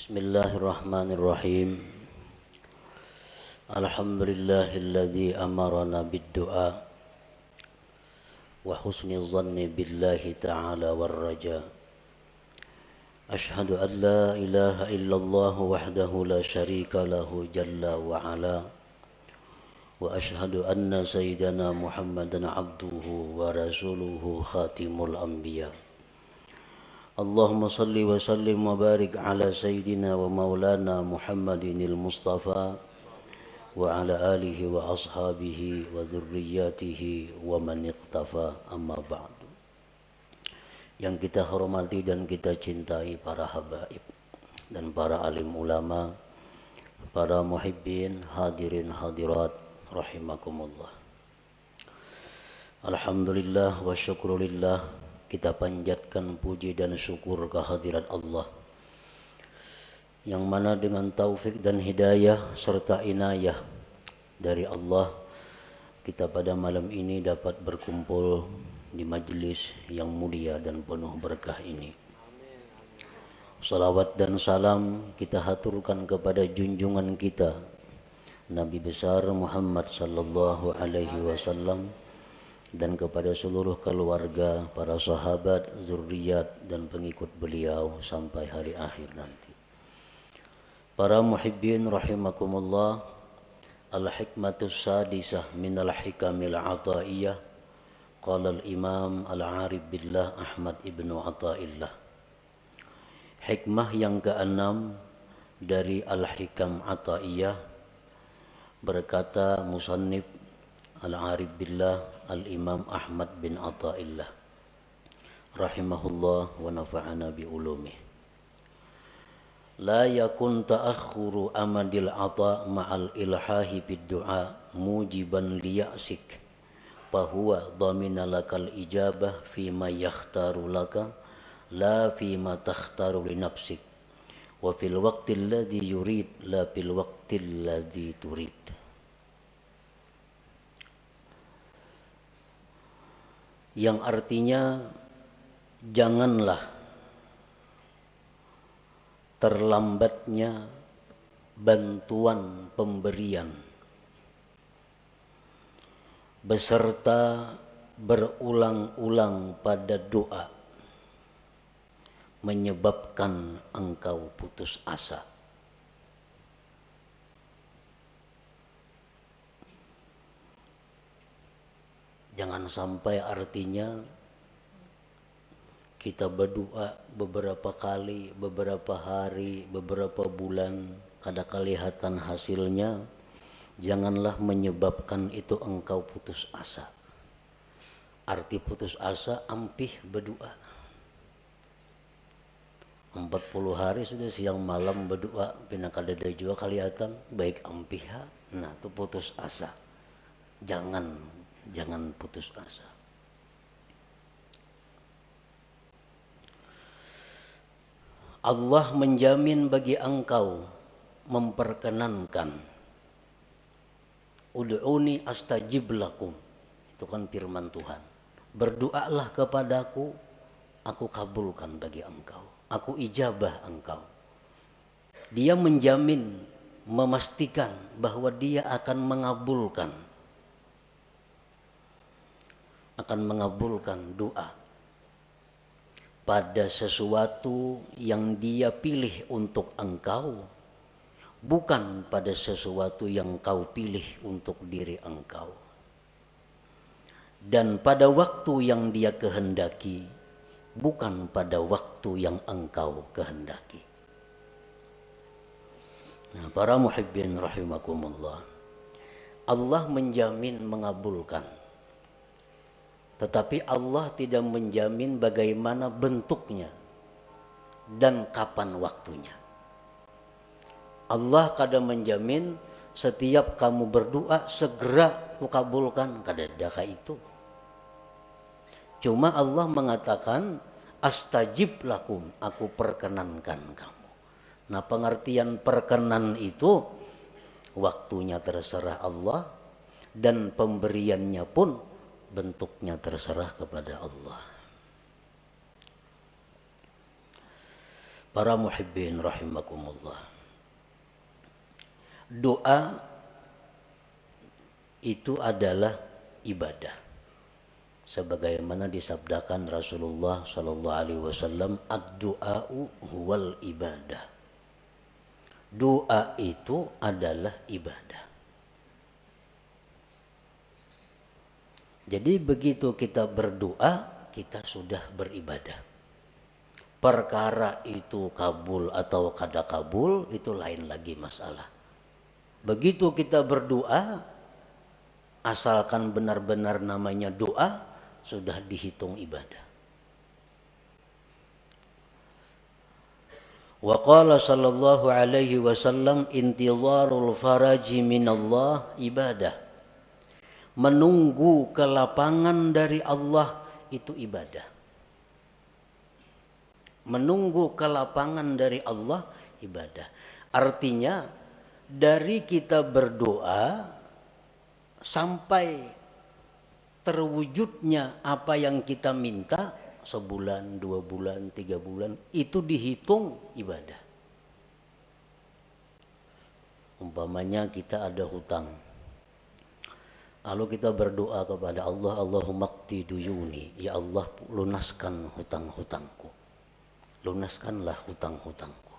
Bismillahirrahmanirrahim. Alhamdulillahilladzi amarana bid-du'a wa husni dhanni billahi ta'ala war-raja. Ashhadu an la ilaha illallah wahdahu la syarika lahu jalla wa ala. Wa ashhadu anna sayyidana Muhammadan abduhu wa rasuluhu khatimul anbiya. Allahumma salli wa sallim wa barik ala sayyidina wa maulana Muhammadinil Mustafa wa ala alihi wa ashabihi wa dhurriyyatihi wa man iqtafa, amma ba'du. Yang kita hormati dan kita cintai para habaib dan para alim ulama, para muhibbin, hadirin hadirat rahimakumullah. Alhamdulillah wa syukrulillah, kita panjatkan puji dan syukur kehadirat Allah yang mana dengan taufik dan hidayah serta inayah dari Allah, kita pada malam ini dapat berkumpul di majlis yang mulia dan penuh berkah ini. Salawat dan salam kita haturkan kepada junjungan kita Nabi besar Muhammad sallallahu alaihi wasallam dan kepada seluruh keluarga, para sahabat, zuriat dan pengikut beliau sampai hari akhir nanti. Para muhibbin rahimakumullah, al-hikmatus sadisah minal hikamil ataiyah, qala al-imam al-arif billah Ahmad ibnu Athaillah. Hikmah yang keenam dari al-hikam ataiyah, berkata musannif al-arif billah al-imam Ahmad bin Athaillah rahimahullah wa nafa'ana bi ulumih. La yakun ta'akhuru amadil ata ma'al ilhahi bid du'a mujiban liya'sik fahuwa dhamina lakal ijabah fima yakhtaru laka la fima takhtaru li nafsik wa fil waqtil ladzi yurid la fil waqtil ladzi turid. Yang artinya janganlah terlambatnya bantuan pemberian beserta berulang-ulang pada doa menyebabkan engkau putus asa. Jangan sampai artinya kita berdoa beberapa kali, beberapa hari, beberapa bulan, ada kelihatan hasilnya, janganlah menyebabkan itu engkau putus asa. Arti putus asa, ampih berdoa. 40 hari sudah siang malam berdoa, pinakadada juga kelihatan, baik ampih. Nah itu putus asa. Jangan putus asa. Allah menjamin bagi engkau, memperkenankan. Ud'uni astajib lakum. Itu kan firman Tuhan. Berdoalah kepadaku, aku kabulkan bagi engkau. Aku ijabah engkau. Dia menjamin, memastikan bahwa dia akan mengabulkan doa pada sesuatu yang dia pilih untuk engkau, bukan pada sesuatu yang kau pilih untuk diri engkau, dan pada waktu yang dia kehendaki, bukan pada waktu yang engkau kehendaki. Nah, para muhibbin rahimakumullah, Allah menjamin mengabulkan. Tetapi Allah tidak menjamin bagaimana bentuknya dan kapan waktunya. Allah kadang menjamin setiap kamu berdoa segera kukabulkan, kadang itu. Cuma Allah mengatakan astajib lakum, aku perkenankan kamu. Nah pengertian perkenan itu waktunya terserah Allah dan pemberiannya pun bentuknya terserah kepada Allah. Para muhibbin rahimakumullah. Doa itu adalah ibadah. Sebagaimana disabdakan Rasulullah sallallahu alaihi wasallam, ad-du'a'u huwal ibadah. Doa itu adalah ibadah. Jadi begitu kita berdoa, kita sudah beribadah. Perkara itu kabul atau kada kabul itu lain lagi masalah. Begitu kita berdoa, asalkan benar-benar namanya doa, sudah dihitung ibadah. Wa qala sallallahu alaihi wasallam, intizarul faraji minallah ibadah. Menunggu kelapangan dari Allah itu ibadah. Menunggu kelapangan dari Allah ibadah. Artinya dari kita berdoa sampai terwujudnya apa yang kita minta, sebulan, 2 bulan, 3 bulan, itu dihitung ibadah. Umpamanya kita ada hutang, lalu kita berdoa kepada Allah, Allahumma qdi duyuni, ya Allah lunaskan hutang-hutangku, lunaskanlah hutang-hutangku.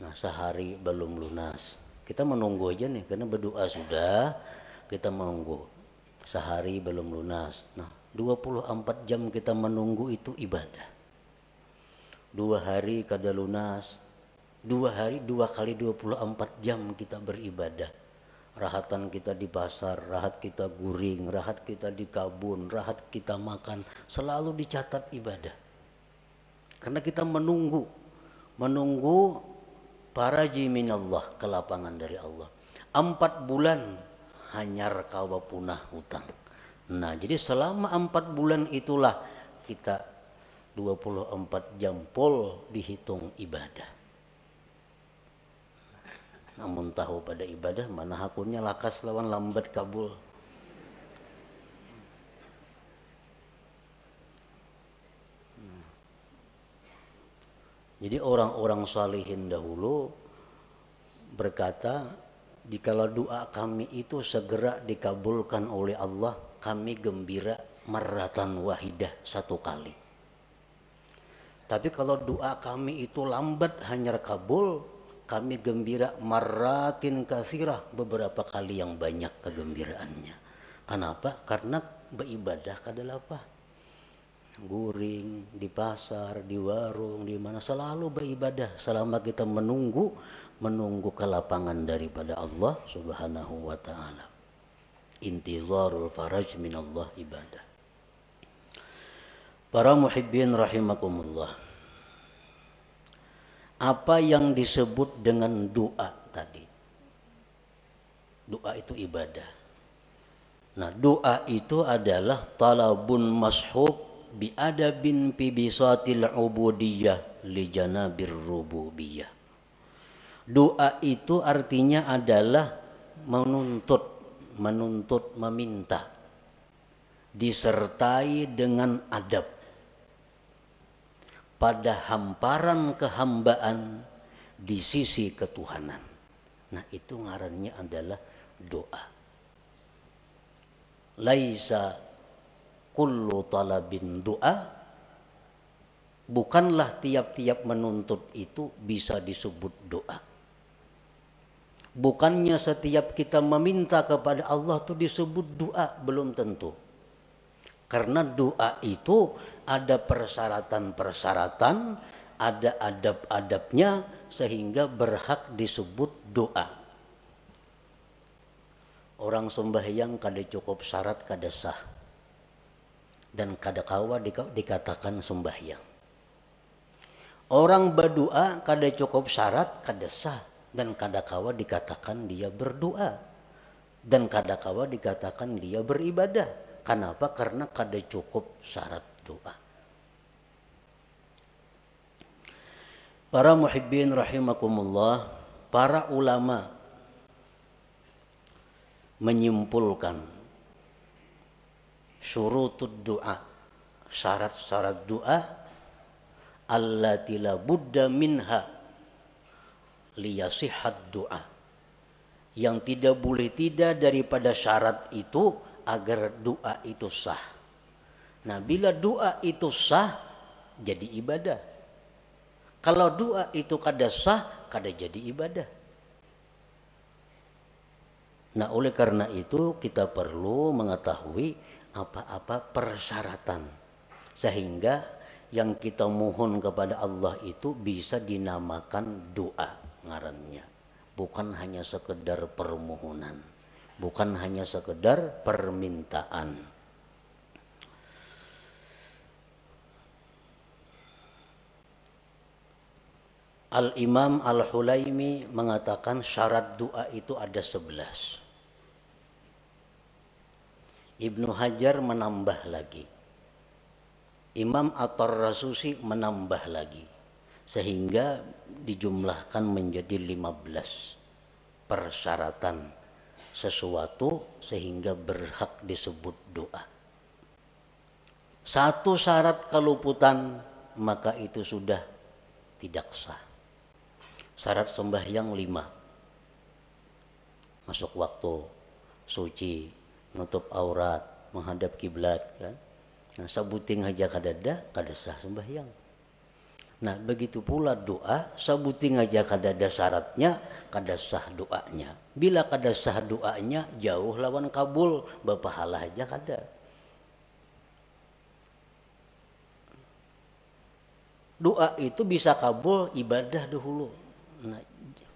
Nah, sehari belum lunas, kita menunggu aja nih, karena berdoa sudah, kita menunggu. Sehari belum lunas, nah 24 jam kita menunggu itu ibadah. 2 hari kada lunas, 2 hari 2 kali 24 jam kita beribadah. Rahatan kita di pasar, rahat kita guring, rahat kita di kabun, rahat kita makan, selalu dicatat ibadah. Karena kita menunggu faraji minallah, kelapangan dari Allah. 4 bulan hanyar kawa punah hutang. Nah, jadi selama 4 bulan itulah kita 24 jam pol dihitung ibadah. Namun tahu pada ibadah mana hakunya lakas lawan lambat kabul. Jadi orang-orang salihin dahulu berkata, dikala doa kami itu segera dikabulkan oleh Allah, kami gembira marratan wahidah, 1 kali. Tapi kalau doa kami itu lambat hanyar kabul, kami gembira marratin katsirah, beberapa kali yang banyak kegembiraannya. Kenapa? Karena beribadah kadalah apa? Guring di pasar, di warung, di mana selalu beribadah selama kita menunggu kelapangan daripada Allah Subhanahu wa taala. Intizarul faraj minallah ibadah. Para muhibbin rahimakumullah. Apa yang disebut dengan doa tadi? Doa itu ibadah. Nah, doa itu adalah talabun mashub bi adabin fi bisatil ubudiyah li janabir rububiyah. Doa itu artinya adalah menuntut, meminta, disertai dengan adab pada hamparan kehambaan di sisi ketuhanan. Nah, itu ngarannya adalah doa. Laisa kullu talabin doa, bukanlah tiap-tiap menuntut itu bisa disebut doa. Bukannya setiap kita meminta kepada Allah itu disebut doa, belum tentu. Karena doa itu ada persyaratan-persyaratan, ada adab-adabnya sehingga berhak disebut doa. Orang sembahyang kada cukup syarat kada sah, dan kada kawa dikatakan sembahyang. Orang berdoa kada cukup syarat kada sah, dan kada kawa dikatakan dia berdoa, dan kada kawa dikatakan dia beribadah. Kenapa? Karena kada cukup syarat doa. Para muhibbin rahimakumullah, para ulama menyimpulkan syurutud doa, syarat-syarat doa allati la budda minha liyasihhat du'a, yang tidak boleh tidak daripada syarat itu agar doa itu sah. Nah, bila doa itu sah jadi ibadah. Kalau doa itu kada sah kada jadi ibadah. Nah, oleh karena itu kita perlu mengetahui apa-apa persyaratan sehingga yang kita mohon kepada Allah itu bisa dinamakan doa ngarannya, bukan hanya sekedar permohonan, bukan hanya sekedar permintaan. Al-Imam Al-Hulaimi mengatakan syarat doa itu ada 11. Ibnu Hajar menambah lagi, Imam At-Tarrasusi menambah lagi, sehingga dijumlahkan menjadi 15 persyaratan sesuatu sehingga berhak disebut doa. Satu syarat keluputan maka itu sudah tidak sah. Syarat sembahyang 5, masuk waktu, suci, nutup aurat, menghadap kiblat kan. Nah, sabuting aja kadada sah sembahyang. Nah, begitu pula doa, sabuting aja kadada syaratnya kada sah doanya. Bila kada sah doanya jauh lawan kabul, bapahala aja kada. Doa itu bisa kabul ibadah dahulu. Nah,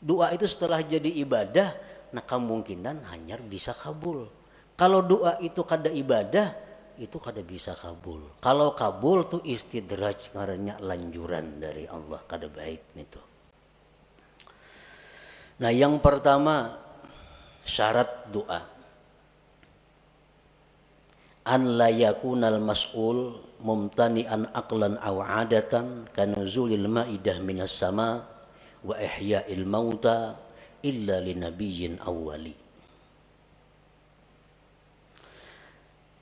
doa itu setelah jadi ibadah, nah kemungkinan hanya bisa kabul. Kalau doa itu kada ibadah, itu kada bisa kabul. Kalau kabul tuh istidraj, ngarannya lanjuran dari Allah, kada baik itu. Nah, yang pertama syarat doa, an la yakunal mas'ul mumtani'an aqlan aw 'adatan kanuzulil ma'idah minas sama wa ihya'il mauta illa linabiyyin awwali.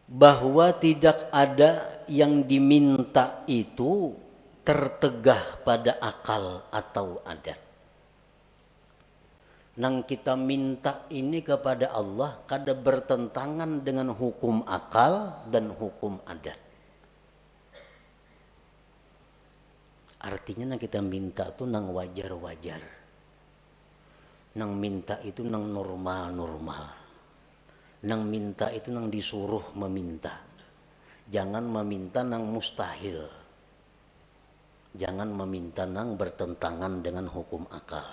Bahwa tidak ada yang diminta itu tertegah pada akal atau adat. Nang kita minta ini kepada Allah kada bertentangan dengan hukum akal dan hukum adat. Artinya nang kita minta itu nang wajar-wajar. Nang minta itu nang normal-normal. Nang minta itu nang disuruh meminta. Jangan meminta nang mustahil. Jangan meminta nang bertentangan dengan hukum akal.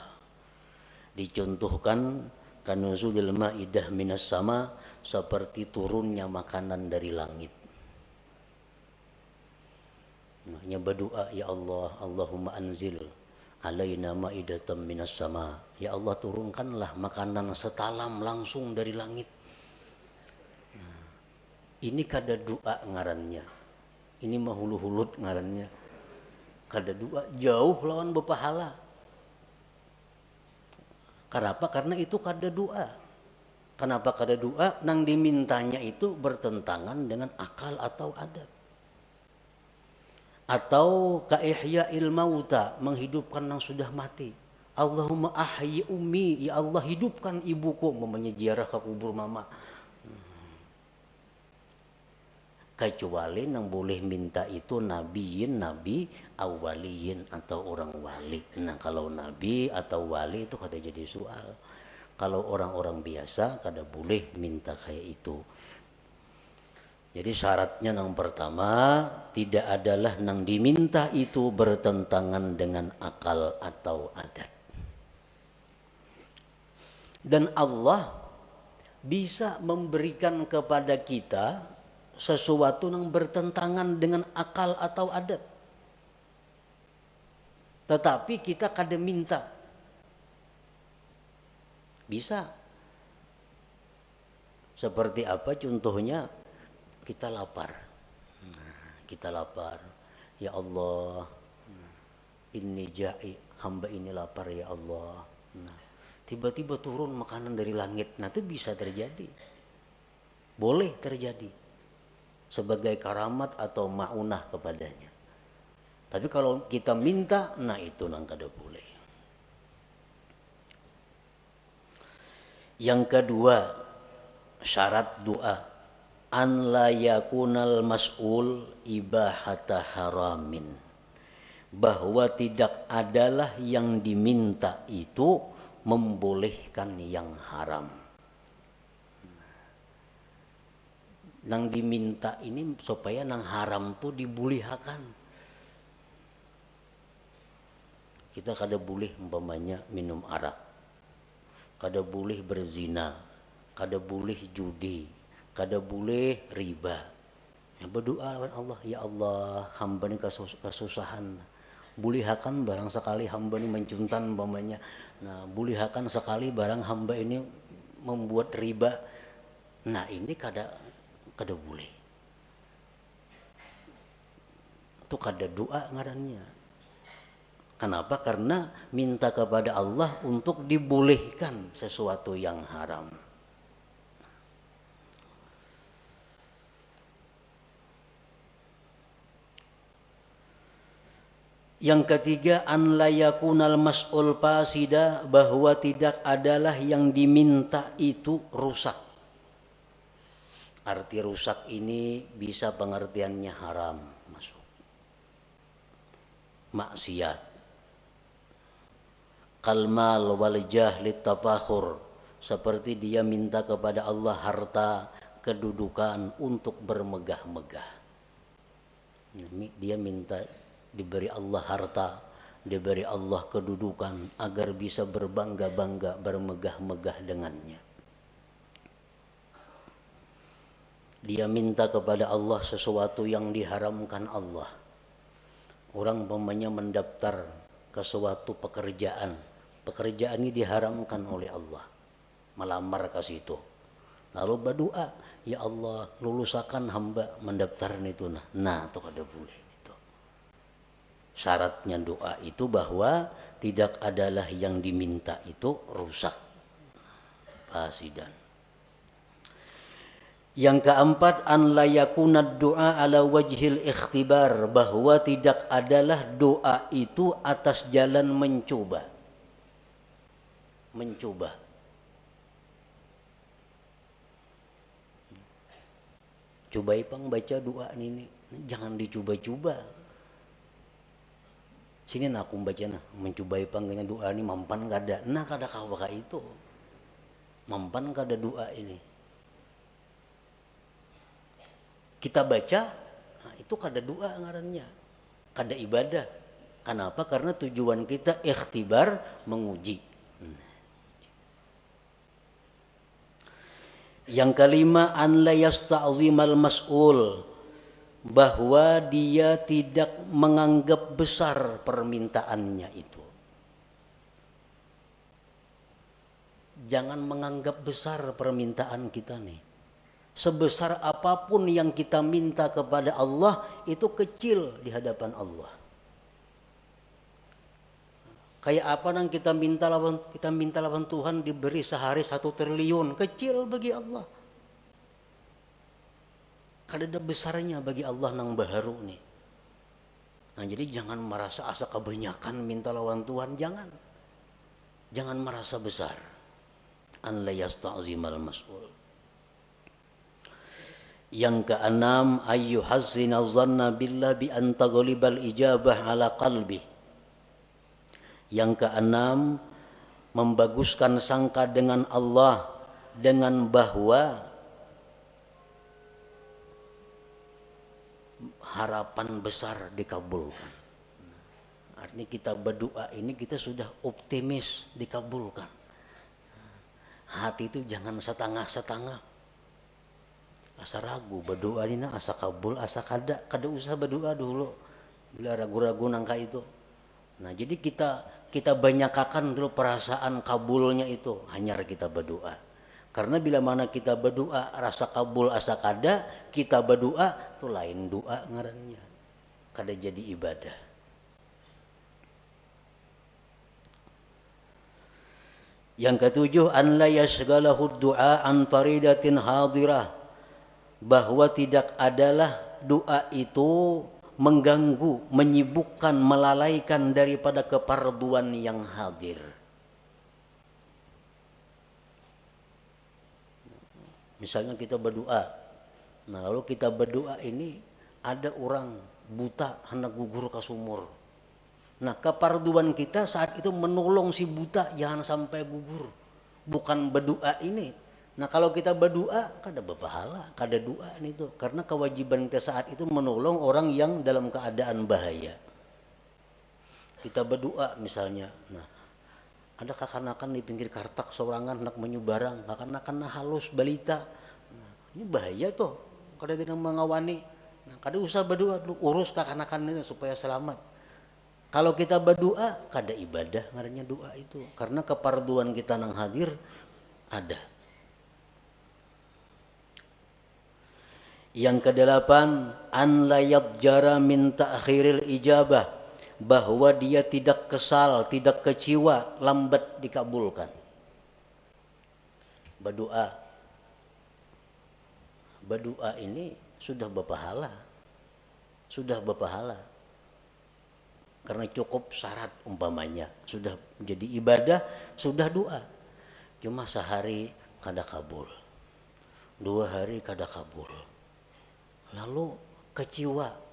Dicontohkan kanuzulil ma'idah minas sama, seperti turunnya makanan dari langit. Maknya berdoa, ya Allah, Allahumma anzil alaina ma'idatan minas sama. Ya Allah, turunkanlah makanan setalam langsung dari langit. Ini kada doa ngarannya. Ini mahulu-hulut ngarannya. Kada doa, jauh lawan berpahala. Kenapa? Karena itu kada doa. Kenapa kada doa? Nang dimintanya itu bertentangan dengan akal atau adat. Atau kaihya'il mauta, menghidupkan yang sudah mati. Allahumma ahyi ummi, ya Allah hidupkan ibuku, mamanya ziarah ke kubur mama. Kecuali yang boleh minta itu nabiyin, nabi awaliyin atau orang wali. Nah, kalau nabi atau wali itu kada jadi soal. Kalau orang-orang biasa kada boleh minta kayak itu. Jadi syaratnya yang pertama, tidak adalah yang diminta itu bertentangan dengan akal atau adat. Dan Allah bisa memberikan kepada kita sesuatu yang bertentangan dengan akal atau adat. Tetapi kita kada minta. Bisa. Seperti apa contohnya? Kita lapar. Kita lapar. Ya Allah, inni ja'i, hamba ini lapar ya Allah. Tiba-tiba turun makanan dari langit. Nah, itu bisa terjadi. Boleh terjadi. Sebagai karamat atau ma'unah kepadanya. Tapi kalau kita minta, nah itu nang kada boleh. Yang kedua, syarat doa, an la yakunal mas'ul ibahata haramin, bahwa tidak adalah yang diminta itu membolehkan yang haram. Nang diminta ini supaya nang haram tuh dibulihakan. Kita kada boleh umpamanya minum arak, kada boleh berzina, kada boleh judi, kada boleh riba. Ya, berdoa kepada Allah, ya Allah, hamba ini kesusahan. Bulihakan barang sekali hamba ini mencuntan umpamanya. Nah, bulihakan sekali barang hamba ini membuat riba. Nah, ini kada boleh. Itu kada doa ngarannya. Kenapa? Karena minta kepada Allah untuk dibolehkan sesuatu yang haram. Yang ketiga, an la yakunal mas'ul fasida, bahwa tidak adalah yang diminta itu rusak. Arti rusak ini bisa pengertiannya haram, masuk maksiat. Kalmal wal jahlit tafakhur, seperti dia minta kepada Allah harta, kedudukan untuk bermegah-megah. Dia minta diberi Allah harta, diberi Allah kedudukan agar bisa berbangga-bangga, bermegah-megah dengannya. Dia minta kepada Allah sesuatu yang diharamkan Allah. Orang umpamanya mendaftar ke suatu pekerjaan ini diharamkan oleh Allah, melamar ke situ, lalu berdoa, ya Allah lulusakan hamba mendaftar itu. Nah itu kada boleh. Itu syaratnya doa itu bahwa tidak adalah yang diminta itu rusak, fasidan. Yang keempat, an la yakuna doa ala wajhil ikhtibar, bahwa tidak adalah doa itu atas jalan mencoba. Coba ipang baca doa ini, jangan dicoba-coba. Sini aku baca mencoba ipang kena doa ini mampan kada. Nah kada kawaka itu. Mampan kada doa ini. Kita baca, nah itu kada doa ngarannya, kada ibadah. Kenapa? Karena tujuan kita ikhtibar, menguji. Yang kelima, an la yasta'zimal mas'ul, bahwa dia tidak menganggap besar permintaannya itu. Jangan menganggap besar permintaan kita nih. Sebesar apapun yang kita minta kepada Allah itu kecil di hadapan Allah. Kayak apa nang kita minta lawan Tuhan diberi sehari 1 triliun, kecil bagi Allah. Kada ada besarnya bagi Allah nang baharu nih. Nah jadi jangan merasa asa kebanyakan minta lawan Tuhan, jangan merasa besar. An la yasta'zimal mas'ul. Yang keenam, ayyuhazzina dhanna billah bi an taghlibal ijabah ala qalbi. Yang keenam, membaguskan sangka dengan Allah dengan bahwa harapan besar dikabulkan. Artinya kita berdoa ini kita sudah optimis dikabulkan. Hati itu jangan setengah-setengah. Asa ragu berdoa ini asa kabul asa kada usah berdoa dulu bila ragu-ragu nangka itu. Nah jadi kita banyakakan dulu perasaan kabulnya itu, hanya kita berdoa. Karena bila mana kita berdoa rasa kabul asa kada, kita berdoa itu lain doa ngarannya, kada jadi ibadah. Yang ketujuh, an la yashghalahu du'a an faridatin hadirah, bahwa tidak adalah doa itu mengganggu, menyibukkan, melalaikan daripada keparduan yang hadir. Misalnya kita berdoa, nah lalu kita berdoa ini ada orang buta hendak gugur ke sumur. Nah keparduan kita saat itu menolong si buta jangan sampai gugur, bukan berdoa ini. Nah kalau kita berdoa kada berpahala, kada doa itu, karena kewajiban kita saat itu menolong orang yang dalam keadaan bahaya. Kita berdoa misalnya, nah ada kakanakan di pinggir kartak sorangan hendak menyubarang, kakanakan halus balita, nah, ini bahaya tuh, kada kita mengawani. Nah, kada usah berdoa dulu, urus kakanakan ini supaya selamat. Kalau kita berdoa, kada ibadah ngarannya doa itu, karena keparduan kita nang hadir ada. Yang kedelapan, an la yadjara min ta'khiril ijabah, bahwa dia tidak kesal, tidak kecewa lambat dikabulkan. Berdoa ini sudah berpahala. Karena cukup syarat umpamanya, sudah menjadi ibadah, sudah doa. Cuma sehari kada kabul, 2 hari kada kabul, lalu kecewa.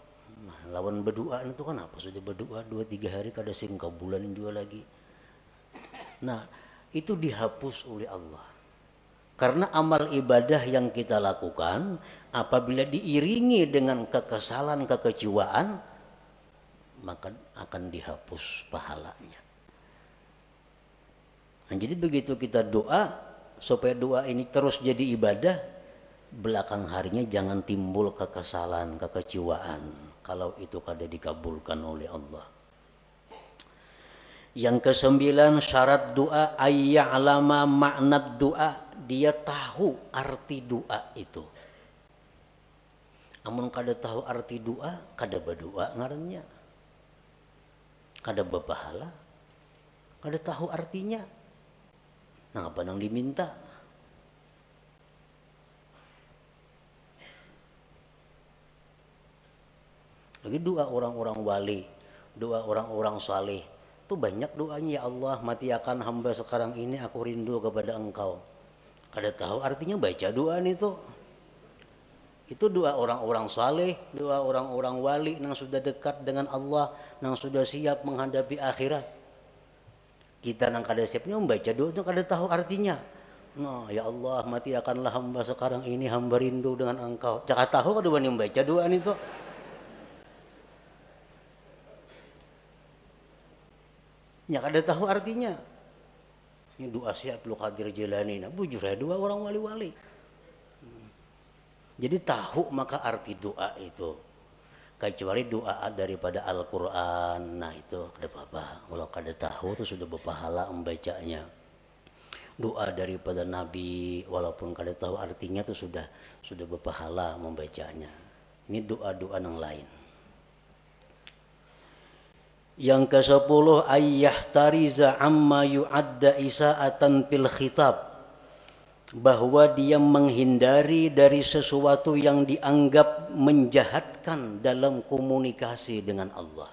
Nah, lawan berdoa itu kan apa? Sudah berdoa 2-3 hari kada sing kabulan juga lagi. Nah, itu dihapus oleh Allah. Karena amal ibadah yang kita lakukan apabila diiringi dengan kekesalan, kekecewaan, maka akan dihapus pahalanya. Nah, jadi begitu kita doa, supaya doa ini terus jadi ibadah, belakang harinya jangan timbul kekesalan, kekecewaan kalau itu kada dikabulkan oleh Allah. Yang ke-9, syarat doa ayya'lama makna doa, dia tahu arti doa itu. Amun kada tahu arti doa, kada berdoa ngarannya, kada berpahala, kada tahu artinya. Nah, apa nang diminta? Lagi doa orang-orang wali, doa orang-orang saleh, itu banyak doanya. Ya Allah, matiakan hamba sekarang ini, aku rindu kepada Engkau. Kada tahu artinya baca doa itu. Itu doa orang-orang saleh, doa orang-orang wali yang sudah dekat dengan Allah, yang sudah siap menghadapi akhirat. Kita nang kada siapnya membaca doa itu kada tahu artinya. Nah, ya Allah, matiakanlah hamba sekarang ini, hamba rindu dengan Engkau. Jangan tahu kada wani membaca doa itu. Ya kada tahu artinya. Ini doa si Abdul Qadir Jilani, nah bujur ya doa orang wali-wali. Jadi tahu maka arti doa itu. Kecuali doa daripada Al-Quran, nah itu kada apa-apa. Kalau kada tahu itu sudah berpahala membacanya. Doa daripada Nabi, walaupun kada tahu artinya itu sudah berpahala membacanya. Ini doa-doa yang lain. Yang ke-10, ayyahtariza amma yu'adda isa'atan fil khitab, bahwa dia menghindari dari sesuatu yang dianggap menjahatkan dalam komunikasi dengan Allah.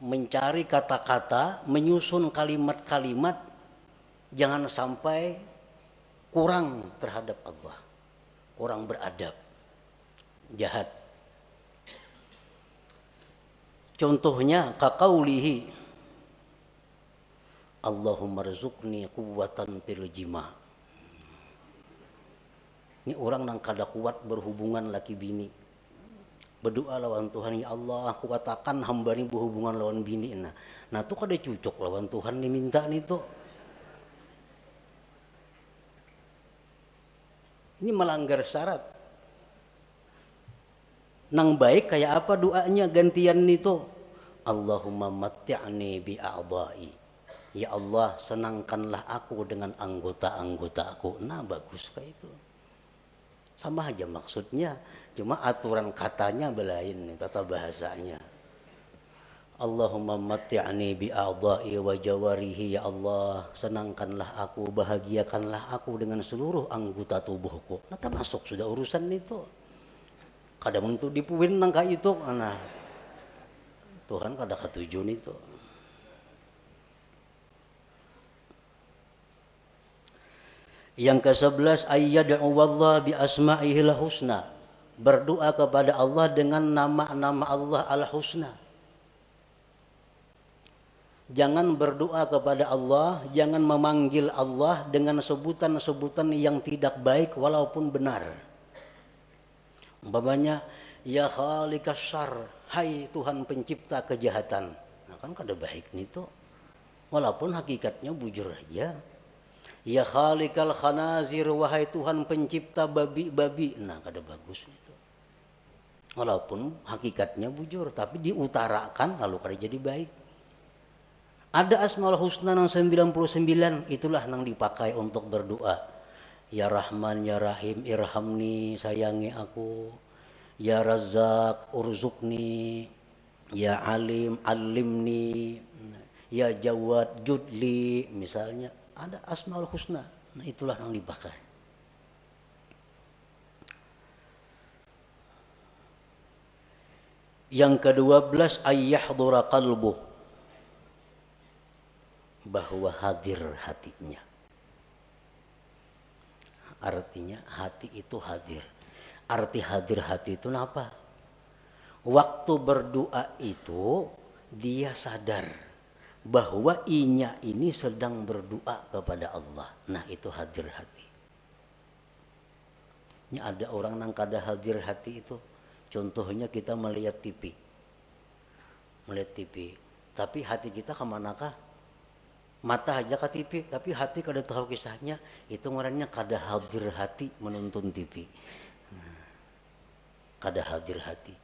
Mencari kata-kata, menyusun kalimat-kalimat, jangan sampai kurang terhadap Allah, kurang beradab, jahat. Contohnya kaqaulihi Allahumma rzuqni quwwatan fil jima'. Ini orang yang kada kuat berhubungan laki bini, berdoa lawan Tuhan, ya Allah kuatakan hamba ini berhubungan lawan bini. Nah itu kada cocok lawan Tuhan diminta itu. Ini melanggar syarat. Nang baik kayak apa doanya gantian itu? Allahumma matti'ni bi a'dha'i. Ya Allah, senangkanlah aku dengan anggota-anggotaku. Nah, bagus kayak itu. Sama aja maksudnya, cuma aturan katanya belain nih, tata bahasanya. Allahumma matti'ni bi'a'dha'i wa jawarihi, ya Allah, senangkanlah aku, bahagiakanlah aku dengan seluruh anggota tubuhku. Nah, termasuk sudah urusan itu. Kadang untuk dipuin nangka itu, nah Tuhan kada ketujun itu. Yang ke-11, ayyad'u wallah bi asma'ihil husna, berdoa kepada Allah dengan nama-nama Allah al-husna. Jangan berdoa kepada Allah, jangan memanggil Allah dengan sebutan-sebutan yang tidak baik walaupun benar. Umpamanya, ya khaliqas syarr, hai Tuhan pencipta kejahatan. Nah, kan kada baik nih tuh. Walaupun hakikatnya bujur aja. Ya khaliqal khanazir, wahai Tuhan pencipta babi-babi. Nah, kada bagus itu. Walaupun hakikatnya bujur, tapi diutarakan lalu kada jadi baik. Ada Asmaul Husna yang 99, itulah yang dipakai untuk berdoa. Ya Rahman, Ya Rahim, irhamni, sayangi aku. Ya Razzaq, urzukni. Ya Alim, alimni. Ya Jawad, judli. Misalnya ada Asmaul Husna. Nah, itulah yang dipakai. Yang ke-12, ayyahdura qalbuh, bahwa hadir hatinya. Artinya hati itu hadir. Arti hadir hati itu apa? Waktu berdoa itu dia sadar bahwa inya ini sedang berdoa kepada Allah. Nah, itu hadir hati. Ini ada orang yang kada hadir hati itu. Contohnya kita melihat TV. Melihat TV. Tapi hati kita kemanakah? Mata aja ke TV, tapi hati kada tahu kisahnya. Itu orangnya kada hadir hati menonton TV. Kada hadir hati.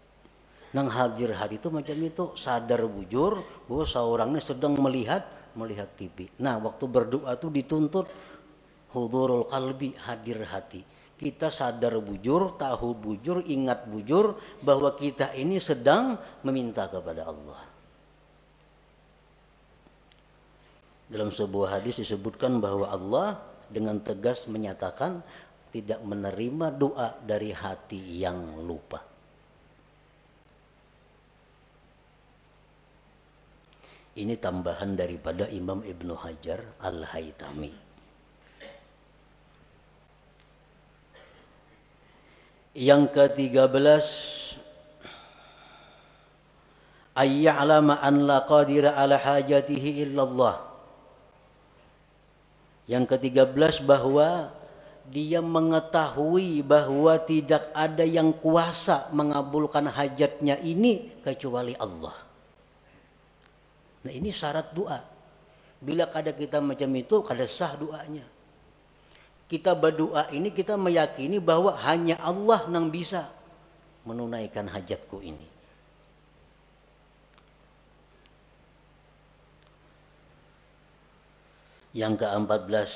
Nang hadir hati itu macam itu, sadar bujur bahwa seorangnya sedang melihat TV. Nah, waktu berdoa itu dituntut hudurul qalbi, hadir hati. Kita sadar bujur, tahu bujur, ingat bujur bahwa kita ini sedang meminta kepada Allah. Dalam sebuah hadis disebutkan bahwa Allah dengan tegas menyatakan tidak menerima doa dari hati yang lupa. Ini tambahan daripada Imam Ibnu Hajar Al-Haytami. Yang ke-13, ayya'lama an la qadira ala hajatihi illallah. Yang ke-13, bahwa dia mengetahui bahwa tidak ada yang kuasa mengabulkan hajatnya ini kecuali Allah. Nah, ini syarat doa. Bila kada kita macam itu, kada sah doanya. Kita berdoa ini kita meyakini bahwa hanya Allah yang bisa menunaikan hajatku ini. Yang ke-14,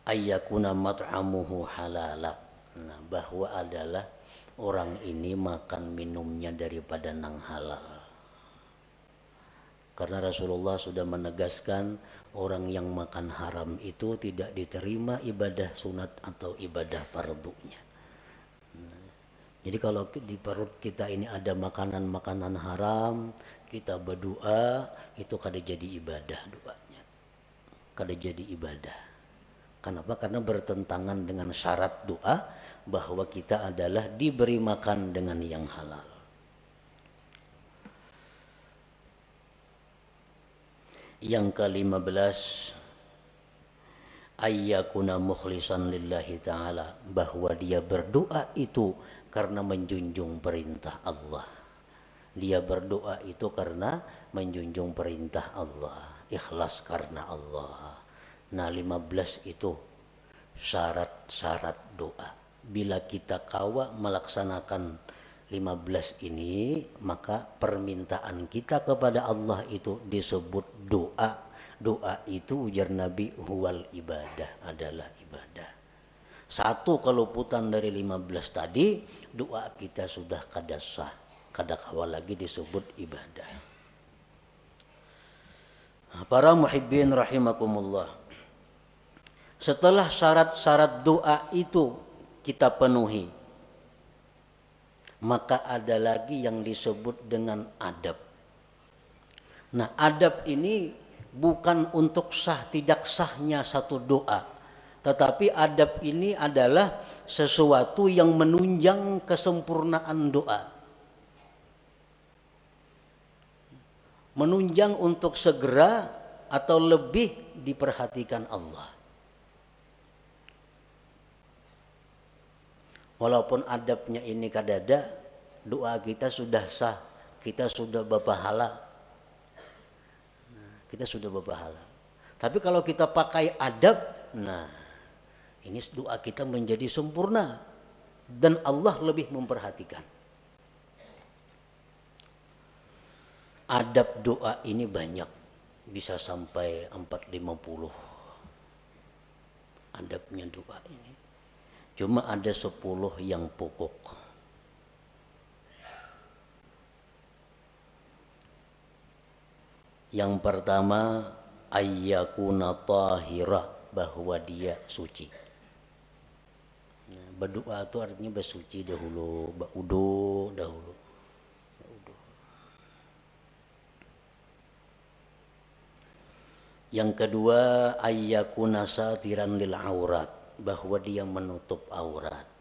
ayyakuna mat'amuhu halala. Nah, bahwa adalah orang ini makan minumnya daripada nang halal. Karena Rasulullah sudah menegaskan orang yang makan haram itu tidak diterima ibadah sunat atau ibadah fardunya. Jadi kalau di perut kita ini ada makanan-makanan haram, kita berdoa, itu kada jadi ibadah doanya. Kada jadi ibadah. Kenapa? Karena bertentangan dengan syarat doa bahwa kita adalah diberi makan dengan yang halal. Yang ke-15, ayyakuna mukhlisan lillahi ta'ala, bahwa dia berdoa itu karena menjunjung perintah Allah. Dia berdoa itu karena menjunjung perintah Allah, ikhlas karena Allah. Nah, 15 itu syarat-syarat doa. Bila kita kawa melaksanakan 15 ini, maka permintaan kita kepada Allah itu disebut doa. Doa itu ujar Nabi huwal ibadah, adalah ibadah. Satu keluputan dari 15 tadi, doa kita sudah kada sah. kadang lagi disebut ibadah. Para muhibbin rahimakumullah. Setelah syarat-syarat doa itu kita penuhi, maka ada lagi yang disebut dengan adab. Nah, adab ini bukan untuk sah tidak sahnya satu doa, tetapi adab ini adalah sesuatu yang menunjang kesempurnaan doa. Menunjang untuk segera atau lebih diperhatikan Allah. Walaupun adabnya ini kadada, doa kita sudah sah, kita sudah berpahala. Kita sudah berpahala. Tapi kalau kita pakai adab, nah ini doa kita menjadi sempurna dan Allah lebih memperhatikan. Adab doa ini banyak, bisa sampai 450 adabnya doa ini. Cuma ada 10 yang pokok. Yang pertama, ayyakuna tahira, bahwa dia suci. Nah, berdoa itu artinya bersuci dahulu, berudu dahulu. Yang kedua, ayyakuna satiran lil aurat, bahwa dia menutup aurat.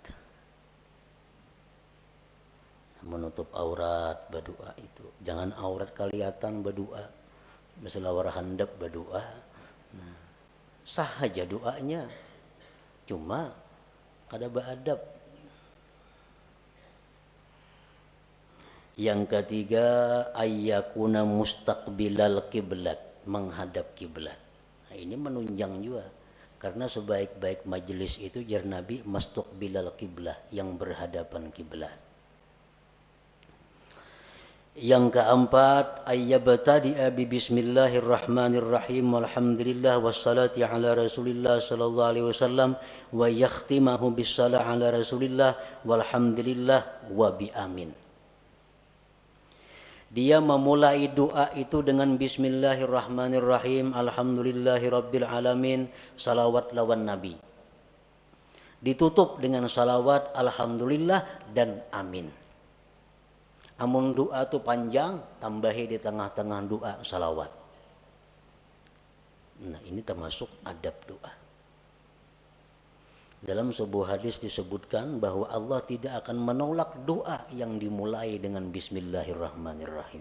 Menutup aurat berdoa itu. Jangan aurat kelihatan berdoa. Misalnya war handap berdoa. Nah, sah aja doanya. Cuma kada beradab. Yang ketiga, ayyakuna mustaqbilal kiblat, menghadap kiblat. Nah, ini menunjang juga. Karena sebaik-baik majelis itu jar Nabi mustaqbilal kiblah, yang berhadapan kiblat. Yang keempat, ayyabtadi'a bi bismillahirrahmanirrahim walhamdulillah wassalati ala rasulillah sallallahu alaihi wasallam wa yakhtimahu bissalah ala rasulillah walhamdulillah wa bi amin. Dia memulai doa itu dengan bismillahirrahmanirrahim, alhamdulillahirabbil alamin, salawat lawan nabi. Ditutup dengan salawat, alhamdulillah dan amin. Amun doa itu panjang, tambahi di tengah-tengah doa salawat. Nah, ini termasuk adab doa. Dalam sebuah hadis disebutkan bahwa Allah tidak akan menolak doa yang dimulai dengan bismillahirrahmanirrahim.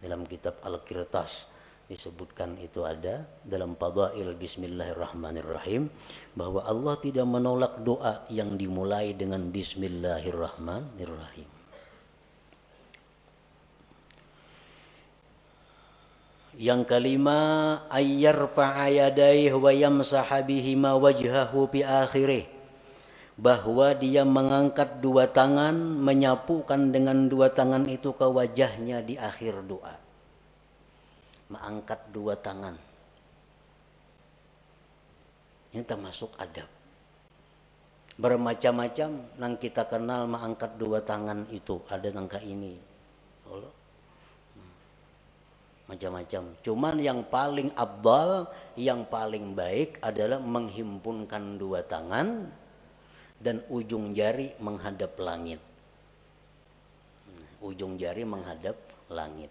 Dalam kitab Al-Qirtas disebutkan itu ada dalam Fadail bismillahirrahmanirrahim bahwa Allah tidak menolak doa yang dimulai dengan bismillahirrahmanirrahim. Yang kelima, ayyarfa'a yadayhi wa yamsaha bihima wajhahu fi akhirih, bahwa dia mengangkat dua tangan, menyapukan dengan dua tangan itu ke wajahnya di akhir doa. Mengangkat dua tangan. Ini termasuk adab. Bermacam-macam nang kita kenal mengangkat dua tangan itu, ada nangka ini. Macam-macam. Cuman yang paling afdal, yang paling baik adalah menghimpunkan dua tangan dan ujung jari menghadap langit. Ujung jari menghadap langit.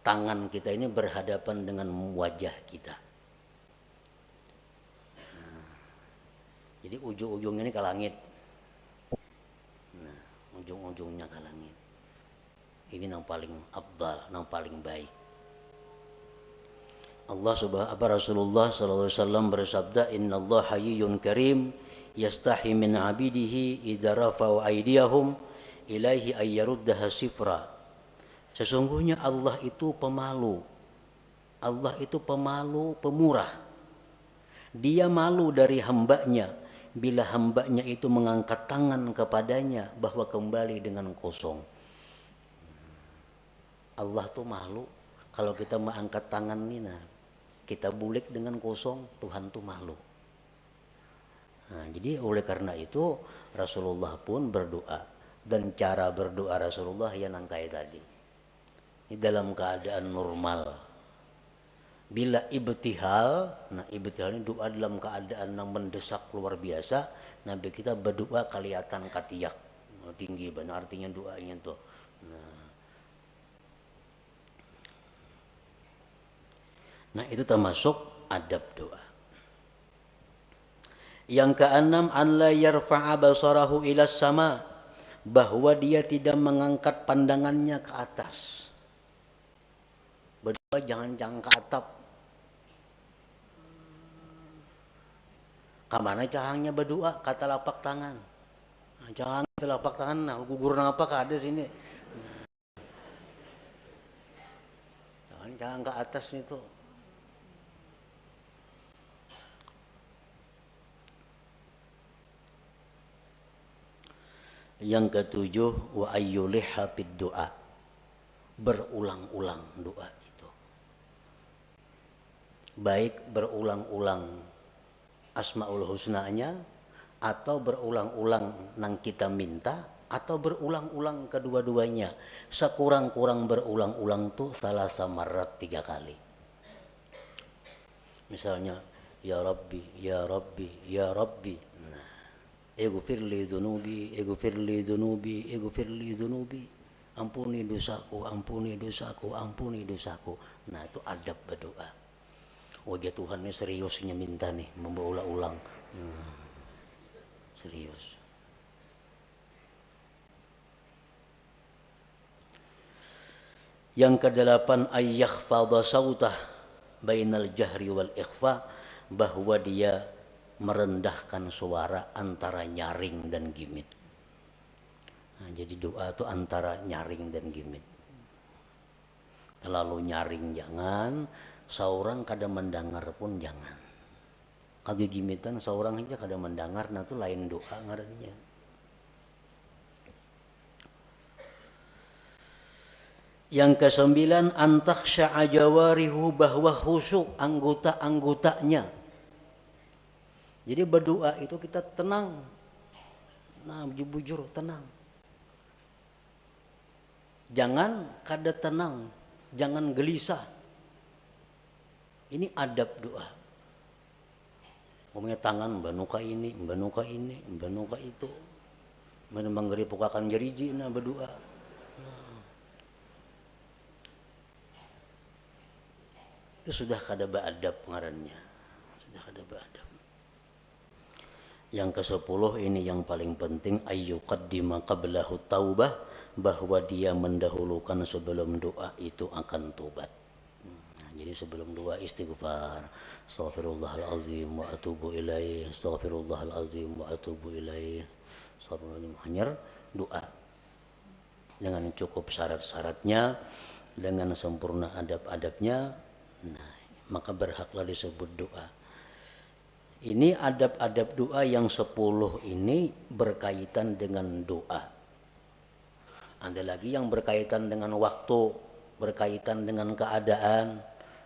Tangan kita ini berhadapan dengan wajah kita. Jadi ujung-ujungnya ini ke langit. Nah, ujung-ujungnya ke langit. Ini yang paling afdal, yang paling baik. Rasulullah sallallahu alaihi wasallam bersabda, "Innallaha hayyun karim yastahi min 'abidihi idza rafa'u aydiyahum ilaihi ay yaruddaha sifra." Sesungguhnya Allah itu pemalu. Allah itu pemalu, pemurah. Dia malu dari hambanya bila hambanya itu mengangkat tangan kepadanya bahwa kembali dengan kosong. Allah tuh malu kalau kita mengangkat tangan ini, nah kita bulik dengan kosong, Tuhan tuh malu. Nah, jadi oleh karena itu Rasulullah pun berdoa, dan cara berdoa Rasulullah yang kayak tadi. Ini dalam keadaan normal. Bila ibtihal, nah ibtihal ini doa dalam keadaan yang mendesak luar biasa, Nabi kita berdoa kelihatan katiak tinggi, benar artinya doanya tuh. Nah itu termasuk adab doa. Yang keenam, an la yarfa'a basarahu ilas sama, bahwa dia tidak mengangkat pandangannya ke atas. Berdoa jangan ke atap. Kamana cahangnya berdoa kata lapak tangan. Nah, cahang telapak tangan, nah gugur apa ada sini. Jangan ke atas itu. Yang ketujuh, wa ayyuliha bid doa, berulang-ulang doa itu. Baik berulang-ulang asmaul husnanya, atau berulang-ulang nang kita minta, atau berulang-ulang kedua-duanya. Sekurang-kurang berulang-ulang tuh salasa marrat 3 kali. Misalnya ya Rabbi, ya Rabbi, ya Rabbi. Ighfir li dzunubi, ighfir li dzunubi, ighfir li dzunubi. Ampuni dosaku, ampuni dosaku, ampuni dosaku. Nah, itu adab berdoa. Wajah Tuhan ini seriusnya minta nih, memberulang-ulang. Serius. Yang kedelapan, ayyakhfadha sautah bainal jahri wal ikhfa, bahwa dia merendahkan suara antara nyaring dan gimit. Nah, jadi doa itu antara nyaring dan gimit. Terlalu nyaring jangan, seorang kada mendengar pun jangan. Kage gimitan seorang aja kada mendengar, nah itu lain doa ngarannya. Yang kesembilan, antakhsya'a jawarihu, bahwa khusyuk anggota-anggotanya. Jadi berdoa itu kita tenang. Nah, bujur tenang. Jangan kada tenang, jangan gelisah. Ini adab doa. Umumnya tangan banuka ini, banuka ini, banuka itu. Menembang pukakan jeriji nah berdoa. Itu sudah kada beadab ngarannya. Sudah kada beadab. Yang ke-10 ini yang paling penting, ayyuqaddima qablahu taubah, bahwa dia mendahulukan sebelum doa itu akan tobat. Nah, jadi sebelum doa istighfar, astaghfirullahalazim wa atubu ilaih, astaghfirullahalazim wa atubu ilaih, hanya doa dengan cukup syarat-syaratnya, dengan sempurna adab-adabnya. Nah, maka berhaklah disebut doa. Ini adab-adab doa yang 10 ini berkaitan dengan doa. Ada lagi yang berkaitan dengan waktu, berkaitan dengan keadaan.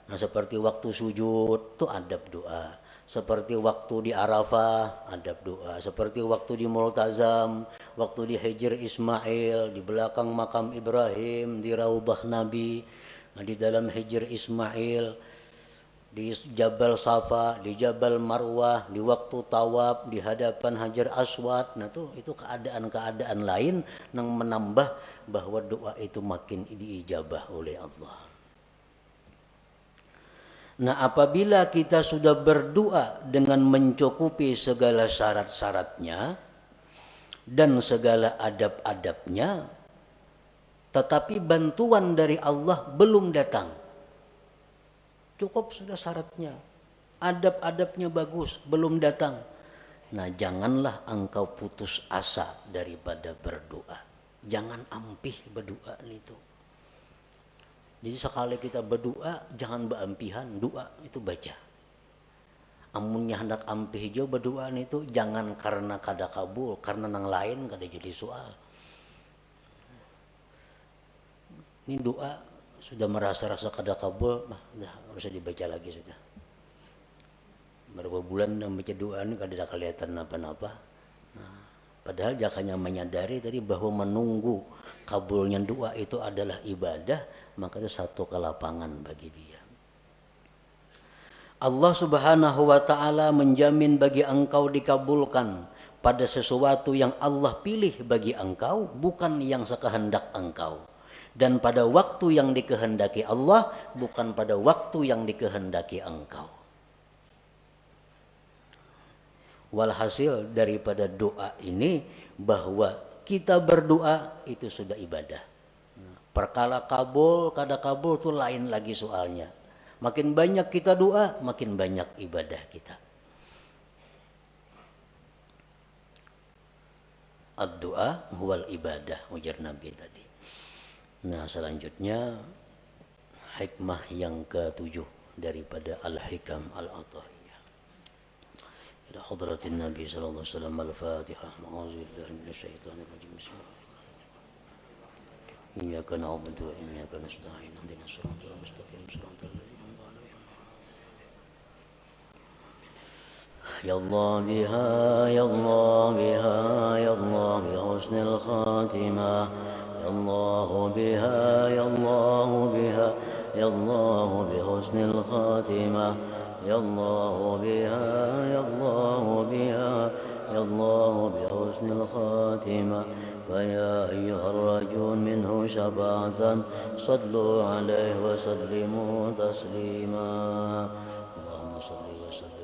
Nah, seperti waktu sujud itu adab doa. Seperti waktu di Arafah adab doa. Seperti waktu di Multazam, waktu di Hijr Ismail, di belakang makam Ibrahim, di Raudhah Nabi, di dalam Hijr Ismail, di Jabal Safa, di Jabal Marwah, di waktu tawaf, di hadapan Hajar Aswad. Nah itu keadaan-keadaan lain yang menambah bahwa doa itu makin diijabah oleh Allah. Nah, apabila kita sudah berdoa dengan mencukupi segala syarat-syaratnya dan segala adab-adabnya, tetapi bantuan dari Allah belum datang, cukup sudah syaratnya, adab-adabnya bagus, belum datang. Nah, janganlah engkau putus asa daripada berdoa. Jangan ampih berdoa itu. Jadi sekali kita berdoa, jangan beampihan, doa itu baca. Amunnya hendak ampih jo berdoa itu, jangan karena kada kabul, karena nang lain kada jadi soal. Ini doa sudah merasa-rasa kada kabul, dah nggak usah dibaca lagi sudah. Berapa bulan yang baca doa ini kada ada kelihatan apa-apa. Nah, Padahal dia hanya menyadari tadi bahwa menunggu kabulnya doa itu adalah ibadah, maka itu satu kelapangan bagi dia. Allah Subhanahu wa taala menjamin bagi engkau dikabulkan pada sesuatu yang Allah pilih bagi engkau, bukan yang sekehendak engkau. Dan pada waktu yang dikehendaki Allah, bukan pada waktu yang dikehendaki engkau. Walhasil daripada doa ini bahwa kita berdoa itu sudah ibadah. Perkara kabul, kada kabul itu lain lagi soalnya. Makin banyak kita doa, makin banyak ibadah kita. Ad-doa huwal ibadah, ujar Nabi tadi. Nah, selanjutnya hikmah yang ke-7 daripada Al-Hikam Al-Athahiyah. Ila hadratin Nabi sallallahu alaihi wasallam Al-Fatihah. A'udzubillahi minasyaitonir rajim. Bismillahirrahmanirrahim. Iyyaka na'budu wa iyyaka nasta'in. Ihdinas siratal mustaqim. Siratal ladzina يا الله بها يا الله بها يا الله بحسن الخاتمة يا الله بها يا الله بها يا الله بحسن الخاتمة يا الله بها يا الله بها يا الله بحسن الخاتمة فيا أيها الرجل منه شفاعة صلوا عليه وسلموا تسليما اللهم صل وسلم